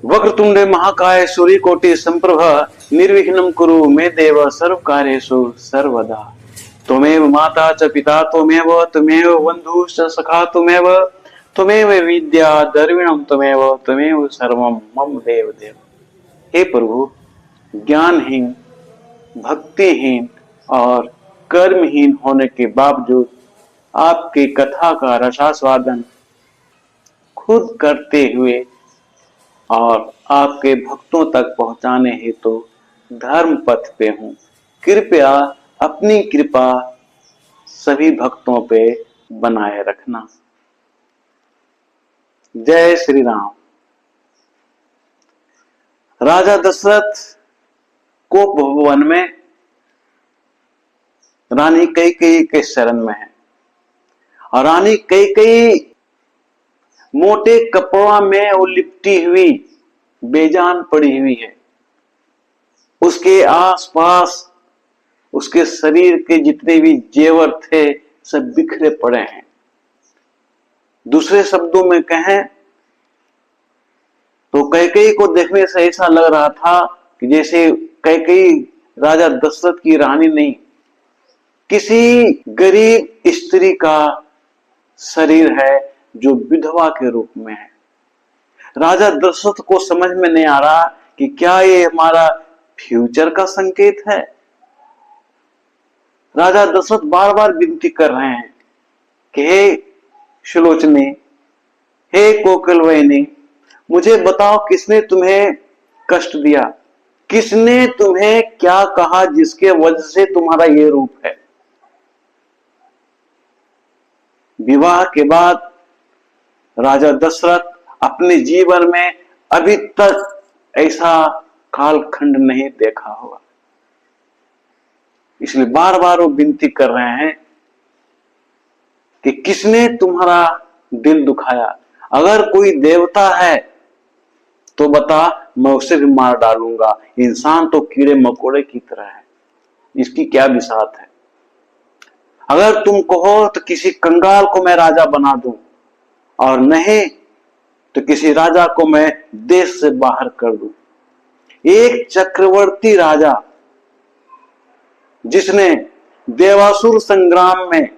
वक्रतुंडे महाकाय सूर्यकोटि संप्रभ निर्विघ्नं कुरु मे देव सर्वकार्येषु सर्वदा। त्वमेव माता च पिता त्वमेव, त्वमेव बन्धुः च सखा त्वमेव, त्वमेव विद्या द्रविणं त्वमेव, त्वमेव सर्वं मम देव देव। हे प्रभु, ज्ञानहीन, भक्तिहीन और कर्महीन होने के बावजूद आपकी कथा का रसास्वादन खुद करते हुए और आपके भक्तों तक पहुंचाने हेतु धर्म पथ पे हूं। कृपया अपनी कृपा सभी भक्तों पे बनाए रखना। जय श्री राम। राजा दशरथ कोप भवन में रानी कैकेयी के शरण में है और रानी कैकेयी मोटे कपड़ों में वो लिपटी हुई बेजान पड़ी हुई है। उसके आसपास उसके शरीर के जितने भी जेवर थे सब बिखरे पड़े हैं। दूसरे शब्दों में कहें तो कैकेयी को देखने से ऐसा लग रहा था कि जैसे कैकेयी राजा दशरथ की रानी नहीं, किसी गरीब स्त्री का शरीर है जो विधवा के रूप में है। राजा दशरथ को समझ में नहीं आ रहा कि क्या ये हमारा फ्यूचर का संकेत है। राजा दशरथ बार बार विनती कर रहे हैं कि हे सुलोचनी, हे कोकिलवाहिनी, मुझे बताओ किसने तुम्हें कष्ट दिया, किसने तुम्हें क्या कहा जिसके वजह से तुम्हारा ये रूप है। विवाह के बाद राजा दशरथ अपने जीवन में अभी तक ऐसा कालखंड नहीं देखा होगा, इसलिए बार बार वो विनती कर रहे हैं कि किसने तुम्हारा दिल दुखाया। अगर कोई देवता है तो बता, मैं उसे भी मार डालूंगा। इंसान तो कीड़े मकोड़े की तरह है, इसकी क्या बिसात है। अगर तुम कहो तो किसी कंगाल को मैं राजा बना दूं, और नहीं तो किसी राजा को मैं देश से बाहर कर दूं। एक चक्रवर्ती राजा जिसने देवासुर संग्राम में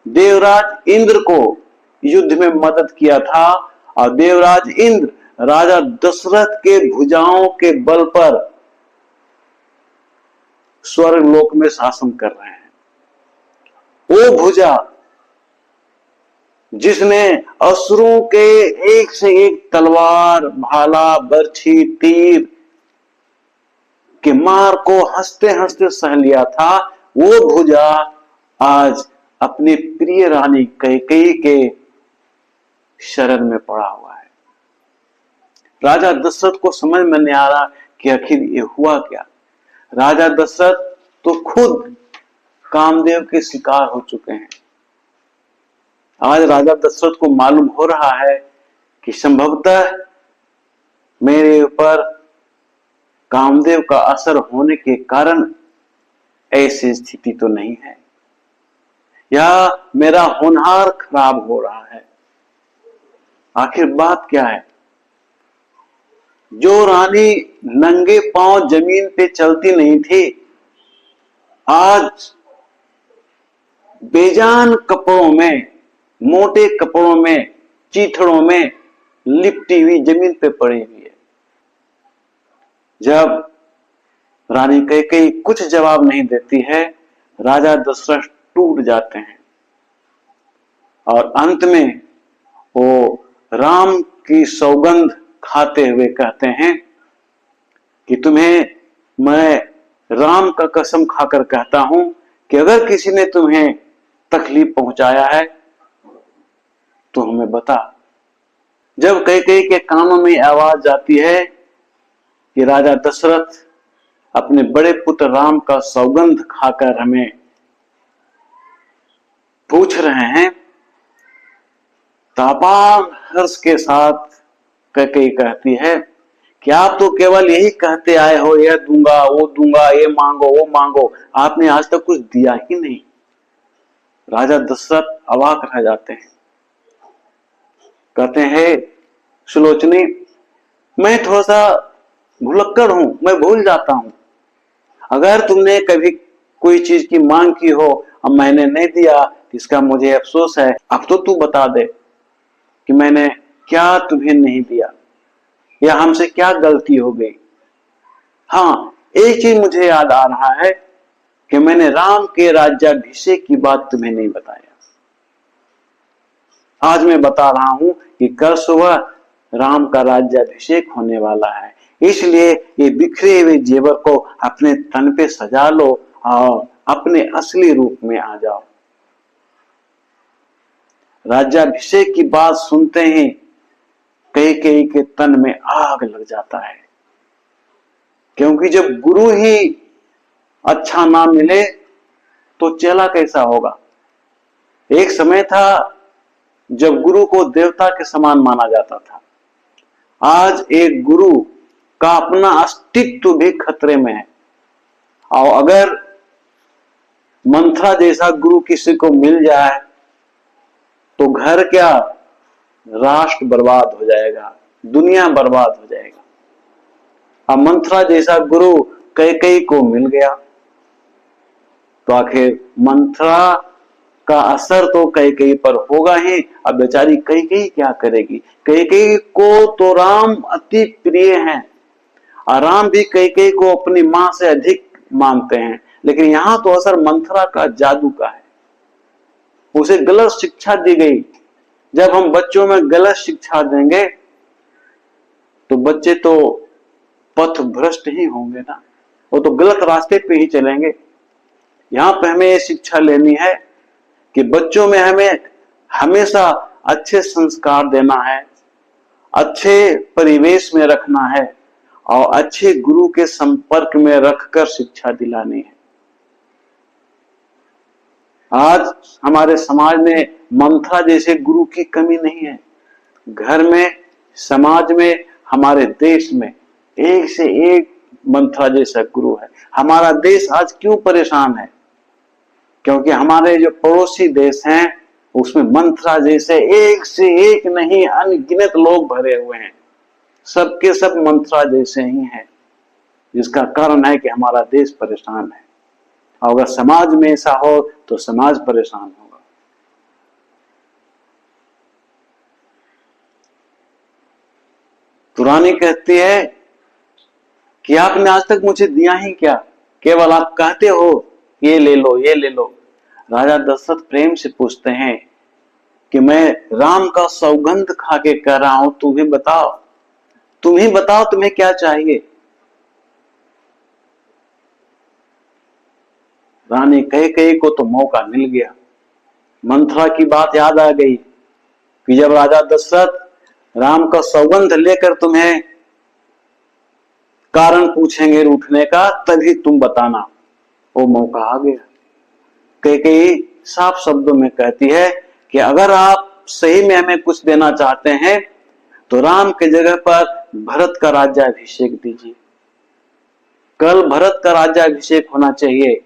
देवराज इंद्र को युद्ध में मदद किया था, और देवराज इंद्र राजा दशरथ के भुजाओं के बल पर स्वर्ग लोक में शासन कर रहे हैं। वो भुजा जिसने असुरों के एक से एक तलवार, भाला, बर्छी, तीर के मार को हंसते हंसते सह लिया था, वो भुजा आज अपनी प्रिय रानी कैकेयी के शरण में पड़ा हुआ है। राजा दशरथ को समझ में नहीं आ रहा कि आखिर ये हुआ क्या। राजा दशरथ तो खुद कामदेव के शिकार हो चुके हैं। आज राजा दशरथ को मालूम हो रहा है कि संभवतः मेरे ऊपर कामदेव का असर होने के कारण ऐसी स्थिति तो नहीं है, या मेरा होनहार खराब हो रहा है। आखिर बात क्या है। जो रानी नंगे पांव जमीन पे चलती नहीं थी, आज बेजान कपड़ों में, मोटे कपड़ों में, चीथड़ों में लिपटी हुई जमीन पे पड़ी हुई है। जब रानी कैकेयी कुछ जवाब नहीं देती है, राजा दशरथ टूट जाते हैं और अंत में वो राम की सौगंध खाते हुए कहते हैं कि तुम्हें मैं राम का कसम खाकर कहता हूं कि अगर किसी ने तुम्हें तकलीफ पहुंचाया है तो हमें बता। जब कैकेयी के कानों में आवाज जाती है कि राजा दशरथ अपने बड़े पुत्र राम का सौगंध खाकर हमें पूछ रहे हैं, तो अपार हर्ष के साथ कैकेयी कहती है कि आप तो केवल यही कहते आए हो, यह दूंगा, वो दूंगा, ये मांगो, वो मांगो, आपने आज तक कुछ दिया ही नहीं। राजा दशरथ अवाक रह जाते हैं। कहते हैं, सुलोचनी, मैं थोड़ा सा भुलक्कड़ हूं, मैं भूल जाता हूं। अगर तुमने कभी कोई चीज की मांग की हो और मैंने नहीं दिया, इसका मुझे अफसोस है। अब तो तू बता दे कि मैंने क्या तुम्हें नहीं दिया या हमसे क्या गलती हो गई। हाँ, एक चीज मुझे याद आ रहा है कि मैंने राम के राज्याभिषेक की बात तुम्हें नहीं बताया। आज मैं बता रहा हूं कि कल सुबह राम का राज्याभिषेक होने वाला है, इसलिए ये बिखरे हुए जेवर को अपने तन पे सजा लो और अपने असली रूप में आ जाओ। राज्याभिषेक की बात सुनते ही कई कई के तन में आग लग जाता है, क्योंकि जब गुरु ही अच्छा ना मिले तो चेला कैसा होगा। एक समय था जब गुरु को देवता के समान माना जाता था। आज एक गुरु का अपना अस्तित्व भी खतरे में है, और अगर मंथरा जैसा गुरु किसी को मिल जाए तो घर क्या, राष्ट्र बर्बाद हो जाएगा, दुनिया बर्बाद हो जाएगा। अब मंथरा जैसा गुरु कैकेयी को मिल गया तो आखिर मंथरा का असर तो कैकेयी पर होगा ही। अब बेचारी कैकेयी क्या करेगी। कैकेयी को तो राम अति प्रिय हैं और राम भी कैकेयी को अपनी मां से अधिक मानते हैं, लेकिन यहां तो असर मंथरा का जादू का है। उसे गलत शिक्षा दी गई। जब हम बच्चों में गलत शिक्षा देंगे तो बच्चे तो पथ भ्रष्ट ही होंगे ना, वो तो गलत रास्ते पे ही चलेंगे। यहां पे हमें ये शिक्षा लेनी है कि बच्चों में हमें हमेशा अच्छे संस्कार देना है, अच्छे परिवेश में रखना है और अच्छे गुरु के संपर्क में रखकर शिक्षा दिलानी है। आज हमारे समाज में मंथरा जैसे गुरु की कमी नहीं है। घर में, समाज में, हमारे देश में एक से एक मंथरा जैसा गुरु है। हमारा देश आज क्यों परेशान है? क्योंकि हमारे जो पड़ोसी देश हैं उसमें मंथरा जैसे एक से एक नहीं अनगिनत लोग भरे हुए हैं। सबके सब मंथरा जैसे ही हैं, जिसका कारण है कि हमारा देश परेशान है। और अगर समाज में ऐसा हो तो समाज परेशान होगा। तो रानी कहती है कि आपने आज तक मुझे दिया ही क्या, केवल आप कहते हो ये ले लो, ये ले लो। राजा दशरथ प्रेम से पूछते हैं कि मैं राम का सौगंध खा के कह रहा हूं, तुम ही बताओ, तुम ही बताओ तुम्हें क्या चाहिए। रानी कैकेयी को तो मौका मिल गया। मंथरा की बात याद आ गई कि जब राजा दशरथ राम का सौगंध लेकर तुम्हें कारण पूछेंगे रूठने का, तभी तुम बताना। वो मौका आ गया। कैकेयी साफ शब्दों में कहती है कि अगर आप सही में हमें कुछ देना चाहते हैं तो राम के जगह पर भरत का राज्याभिषेक दीजिए। कल भरत का राज्याभिषेक होना चाहिए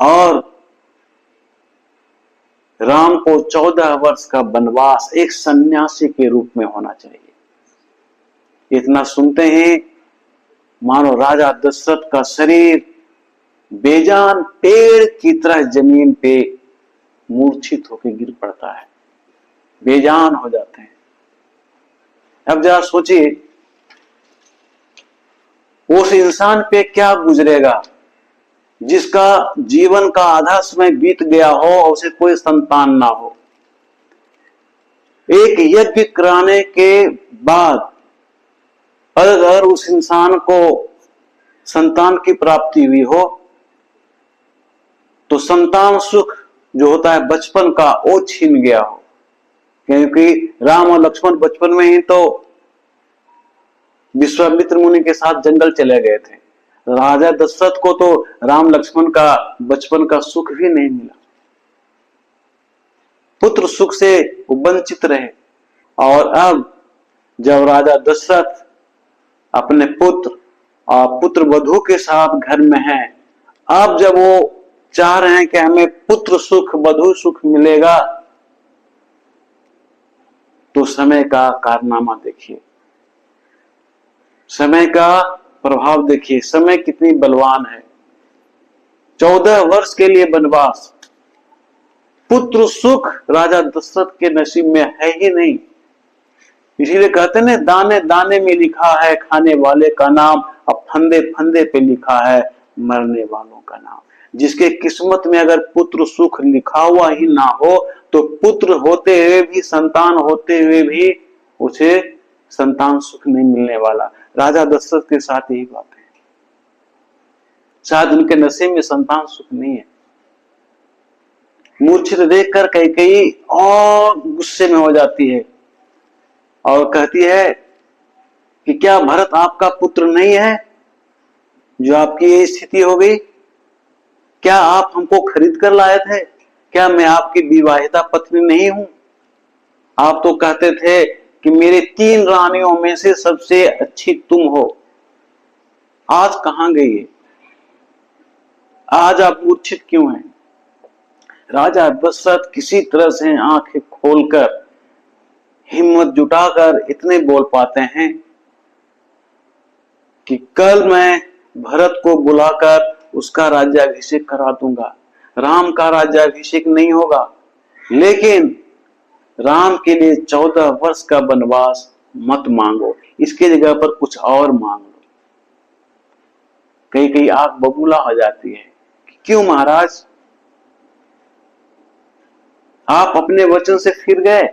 और राम को 14 वर्ष का वनवास एक सन्यासी के रूप में होना चाहिए। इतना सुनते ही मानो राजा दशरथ का शरीर बेजान पेड़ की तरह जमीन पे मूर्छित होकर गिर पड़ता है, बेजान हो जाते हैं। अब जरा सोचिए उस इंसान पे क्या गुजरेगा जिसका जीवन का आधा समय बीत गया हो और उसे कोई संतान ना हो। एक यज्ञ कराने के बाद अगर उस इंसान को संतान की प्राप्ति हुई हो तो संतान सुख जो होता है बचपन का, वो छीन गया हो। क्योंकि राम और लक्ष्मण बचपन में ही तो विश्वामित्र मुनि के साथ जंगल चले गए थे। राजा दशरथ को तो राम लक्ष्मण का बचपन का सुख भी नहीं मिला। पुत्र सुख से वंचित रहे। और अब जब राजा दशरथ अपने पुत्र और पुत्र वधू के साथ घर में हैं, अब जब वो चाह रहे हैं कि हमें पुत्र सुख, वधू सुख मिलेगा, तो समय का कारनामा देखिए। समय का प्रभाव देखिए, समय कितनी बलवान है। 14 वर्ष के लिए वनवास, पुत्र सुख राजा दशरथ के नसीब में है ही नहीं। इसीलिए कहते हैं दाने दाने में लिखा है खाने वाले का नाम, अब फंदे फंदे पे लिखा है मरने वालों का नाम। जिसके किस्मत में अगर पुत्र सुख लिखा हुआ ही ना हो तो पुत्र होते हुए भी, संतान होते हुए भी उसे संतान सुख नहीं मिलने वाला। राजा दशरथ के साथ यही बात है। शायद उनके नसीब में संतान सुख नहीं है। मूर्छित देखकर कैकेयी और गुस्से में हो जाती है और कहती है कि क्या भरत आपका पुत्र नहीं है जो आपकी ये स्थिति हो गई? क्या आप हमको खरीद कर लाए थे? क्या मैं आपकी विवाहिता पत्नी नहीं हूं? आप तो कहते थे कि मेरे 3 रानियों में से सबसे अच्छी तुम हो। आज कहां गई है? आज आप मूर्छित क्यों हैं? राजा दशरथ किसी तरह से आंखें खोलकर, हिम्मत जुटाकर इतने बोल पाते हैं कि कल मैं भरत को बुलाकर उसका राज्याभिषेक करा दूंगा। राम का राज्याभिषेक नहीं होगा, लेकिन राम के लिए 14 वर्ष का वनवास मत मांगो, इसके जगह पर कुछ और मांग लो। कई कई आंख बबूला हो जाती है। क्यों महाराज, आप अपने वचन से फिर गए?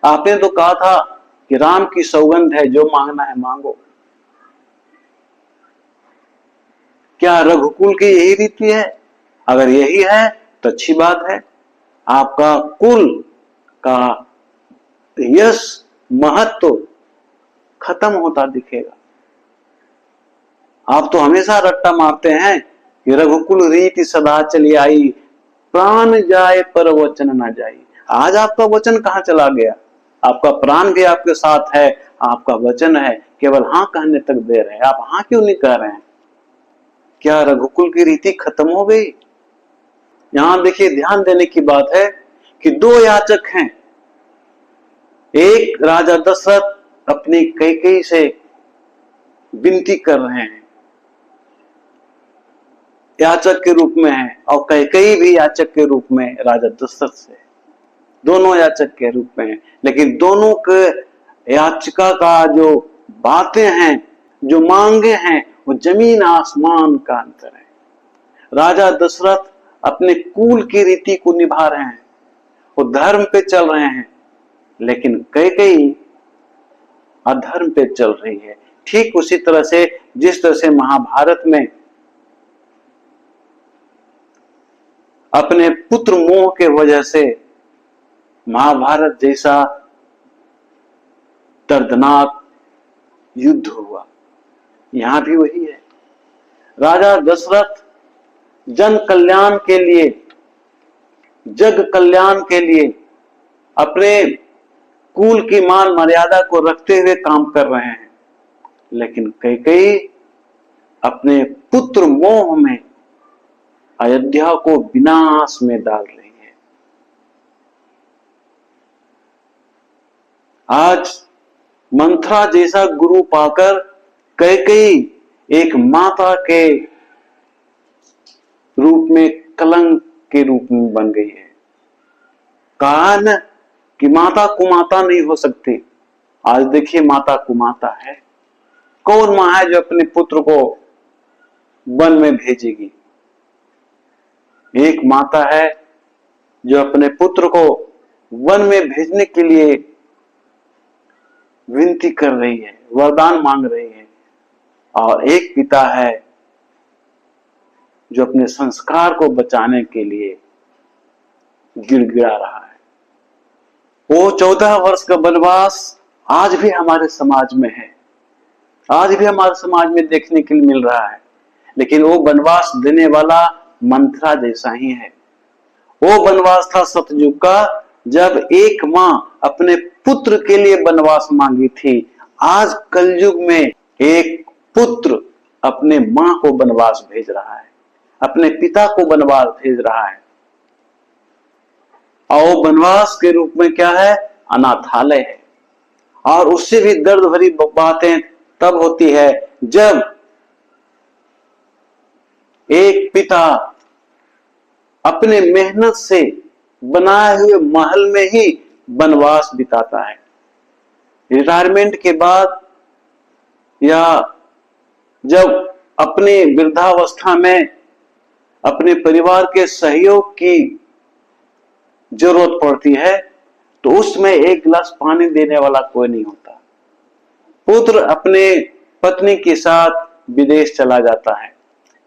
आपने तो कहा था कि राम की सौगंध है, जो मांगना है मांगो। क्या रघुकुल की यही रीति है? अगर यही है तो अच्छी बात है। आपका कुल का यश महत्व खत्म होता दिखेगा। आप तो हमेशा रट्टा मारते हैं कि रघुकुल रीति सदा चली आई, प्राण जाए पर वचन ना जाए। आज आपका वचन कहां चला गया? आपका प्राण भी आपके साथ है, आपका वचन है, केवल हाँ कहने तक दे रहे हैं। आप हाँ क्यों नहीं कह रहे हैं? क्या रघुकुल की रीति खत्म हो गई? यहां देखिए, ध्यान देने की बात है कि 2 याचक हैं। एक राजा दशरथ अपनी कैकेयी से विनती कर रहे हैं, याचक के रूप में है, और कैकेयी भी याचक के रूप में राजा दशरथ से, दोनों याचक के रूप में है। लेकिन दोनों के याचिका का जो बातें हैं, जो मांगे हैं, वो जमीन आसमान का अंतर है। राजा दशरथ अपने कुल की रीति को निभा रहे हैं, वो धर्म पे चल रहे हैं, लेकिन कैकेयी अधर्म पे चल रही है। ठीक उसी तरह से जिस तरह से महाभारत में अपने पुत्र मोह के वजह से महाभारत जैसा दर्दनाक युद्ध हुआ, यहां भी वही है। राजा दशरथ जन कल्याण के लिए, जग कल्याण के लिए अपने कुल की मान मर्यादा को रखते हुए काम कर रहे हैं, लेकिन कैकेयी अपने पुत्र मोह में अयोध्या को विनाश में डाल रही है। आज मंथरा जैसा गुरु पाकर कैकेयी एक माता के रूप में, कलंक के रूप में बन गई है। कहा न कि माता कुमाता नहीं हो सकती। आज देखिए, माता कुमाता है। कौन मां है जो अपने पुत्र को वन में भेजेगी? एक माता है जो अपने पुत्र को वन में भेजने के लिए विनती कर रही है, वरदान मांग रही है, और एक पिता है जो अपने संस्कार को बचाने के लिए गिड़गिड़ा रहा है। वो 14 वर्ष का वनवास आज भी हमारे समाज में है, आज भी हमारे समाज में देखने के लिए मिल रहा है। लेकिन वो वनवास देने वाला मंथरा जैसा ही है। वो वनवास था सतयुग का, जब एक मां अपने पुत्र के लिए वनवास मांगी थी। आज कलयुग में एक पुत्र अपने मां को वनवास भेज रहा है, अपने पिता को वनवास भेज रहा है। और वनवास के रूप में क्या है? अनाथालय है। और उससे भी दर्द भरी बातें तब होती है जब एक पिता अपने मेहनत से बनाए हुए महल में ही वनवास बिताता है। रिटायरमेंट के बाद या जब अपने वृद्धावस्था में अपने परिवार के सहयोग की जरूरत पड़ती है तो उसमें एक गिलास पानी देने वाला कोई नहीं होता। पुत्र अपने पत्नी के साथ विदेश चला जाता है,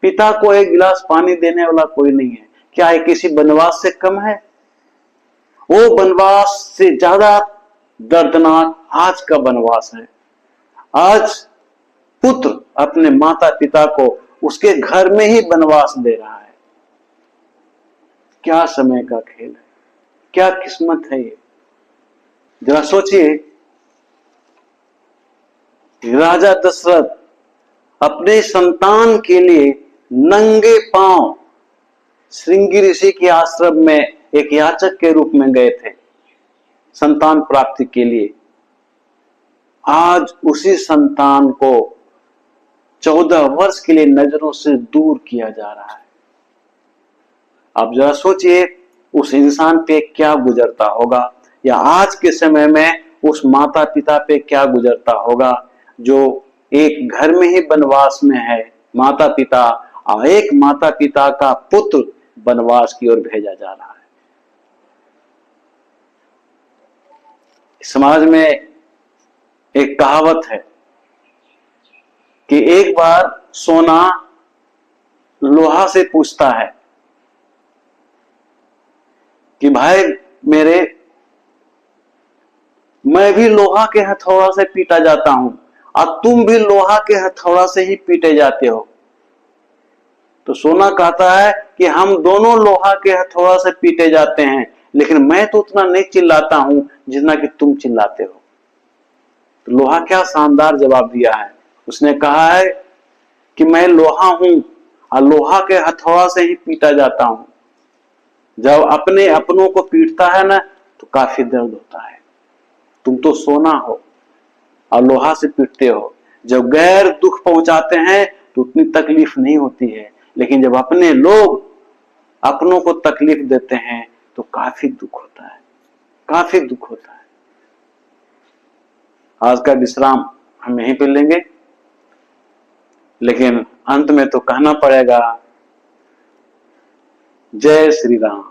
पिता को एक गिलास पानी देने वाला कोई नहीं है। क्या ये किसी वनवास से कम है? वो वनवास से ज्यादा दर्दनाक आज का वनवास है। आज पुत्र अपने माता पिता को उसके घर में ही वनवास दे रहा है। क्या समय का खेल है, क्या किस्मत है ये। जरा सोचिए, राजा दशरथ अपने संतान के लिए नंगे पांव श्रृंगी ऋषि के आश्रम में एक याचक के रूप में गए थे संतान प्राप्ति के लिए। आज उसी संतान को 14 वर्ष के लिए नजरों से दूर किया जा रहा है। आप जरा सोचिए उस इंसान पे क्या गुजरता होगा, या आज के समय में उस माता पिता पे क्या गुजरता होगा जो एक घर में ही वनवास में है माता पिता, और एक माता पिता का पुत्र वनवास की ओर भेजा जा रहा है। समाज में एक कहावत है कि एक बार सोना लोहा से पूछता है कि भाई मेरे, मैं भी लोहा के हथौड़ा से पीटा जाता हूं और तुम भी लोहा के हथौड़ा से ही पीटे जाते हो। तो सोना कहता है कि हम दोनों लोहा के हथौड़ा से पीटे जाते हैं, लेकिन मैं तो उतना नहीं चिल्लाता हूं जितना कि तुम चिल्लाते हो। तो लोहा क्या शानदार जवाब दिया है। उसने कहा है कि मैं लोहा हूं और लोहा के हथौड़ा से ही पीटा जाता हूं। जब अपने अपनों को पीटता है ना तो काफी दर्द होता है। तुम तो सोना हो और लोहा से पीटते हो। जब गैर दुख पहुंचाते हैं तो उतनी तकलीफ नहीं होती है, लेकिन जब अपने लोग अपनों को तकलीफ देते हैं तो काफी दुख होता है, काफी दुख होता है। आज का विश्राम हम यहीं पे लेंगे, लेकिन अंत में तो कहना पड़ेगा, जय श्री राम।